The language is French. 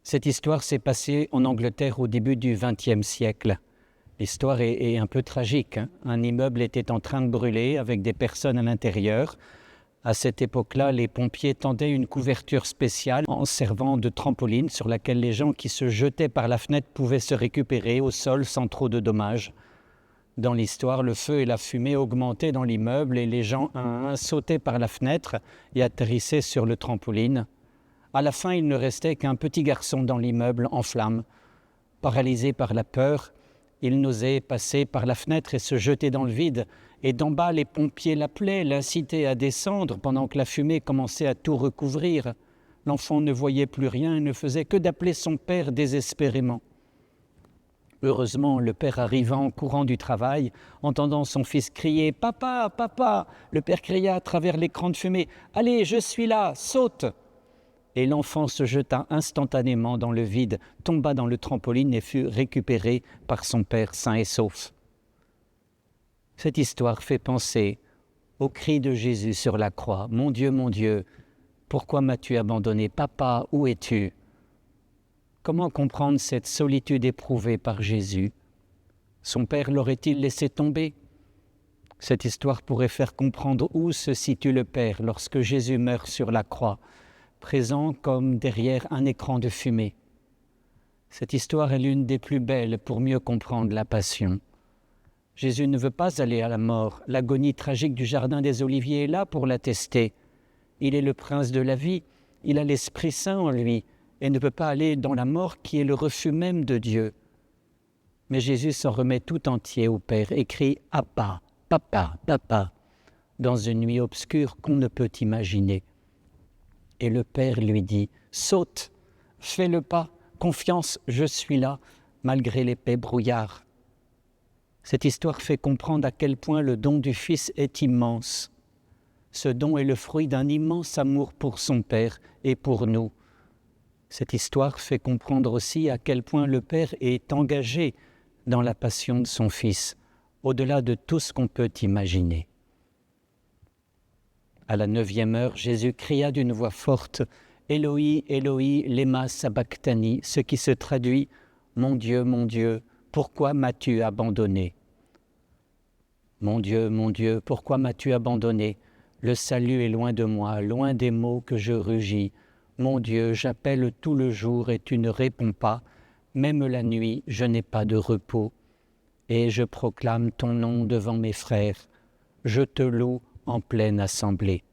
Cette histoire s'est passée en Angleterre au début du XXe siècle. L'histoire est un peu tragique, hein. Un immeuble était en train de brûler avec des personnes à l'intérieur. À cette époque-là, les pompiers tendaient une couverture spéciale en servant de trampoline sur laquelle les gens qui se jetaient par la fenêtre pouvaient se récupérer au sol sans trop de dommages. Dans l'histoire, le feu et la fumée augmentaient dans l'immeuble et les gens un à un sautaient par la fenêtre et atterrissaient sur le trampoline. À la fin, il ne restait qu'un petit garçon dans l'immeuble en flammes. Paralysé par la peur, il n'osait passer par la fenêtre et se jeter dans le vide. Et d'en bas, les pompiers l'appelaient, l'incitaient à descendre pendant que la fumée commençait à tout recouvrir. L'enfant ne voyait plus rien et ne faisait que d'appeler son père désespérément. Heureusement, le père arriva en courant du travail, entendant son fils crier « Papa, papa !» Le père cria à travers l'écran de fumée « Allez, je suis là, saute !» Et l'enfant se jeta instantanément dans le vide, tomba dans le trampoline et fut récupéré par son père sain et sauf. Cette histoire fait penser au cri de Jésus sur la croix. « Mon Dieu, pourquoi m'as-tu abandonné? Papa, où es-tu » Comment comprendre cette solitude éprouvée par Jésus? Son père l'aurait-il laissé tomber? Cette histoire pourrait faire comprendre où se situe le Père lorsque Jésus meurt sur la croix, présent comme derrière un écran de fumée. Cette histoire est l'une des plus belles pour mieux comprendre la passion. Jésus ne veut pas aller à la mort. L'agonie tragique du jardin des Oliviers est là pour l'attester. Il est le prince de la vie, il a l'Esprit Saint en lui et ne peut pas aller dans la mort qui est le refus même de Dieu. Mais Jésus s'en remet tout entier au Père et crie « Abba, papa, papa » dans une nuit obscure qu'on ne peut imaginer. Et le Père lui dit « Saute, fais le pas, confiance, je suis là, malgré l'épais brouillard. » Cette histoire fait comprendre à quel point le don du Fils est immense. Ce don est le fruit d'un immense amour pour son Père et pour nous. Cette histoire fait comprendre aussi à quel point le Père est engagé dans la passion de son Fils, au-delà de tout ce qu'on peut imaginer. À la 9e heure, Jésus cria d'une voix forte « Éloi, Éloi, lema sabachthani », ce qui se traduit « Mon Dieu, pourquoi m'as-tu abandonné ?» Mon Dieu, pourquoi m'as-tu abandonné? Le salut est loin de moi, loin des mots que je rugis. Mon Dieu, j'appelle tout le jour et tu ne réponds pas. Même la nuit, je n'ai pas de repos. Et je proclame ton nom devant mes frères. Je te loue en pleine assemblée.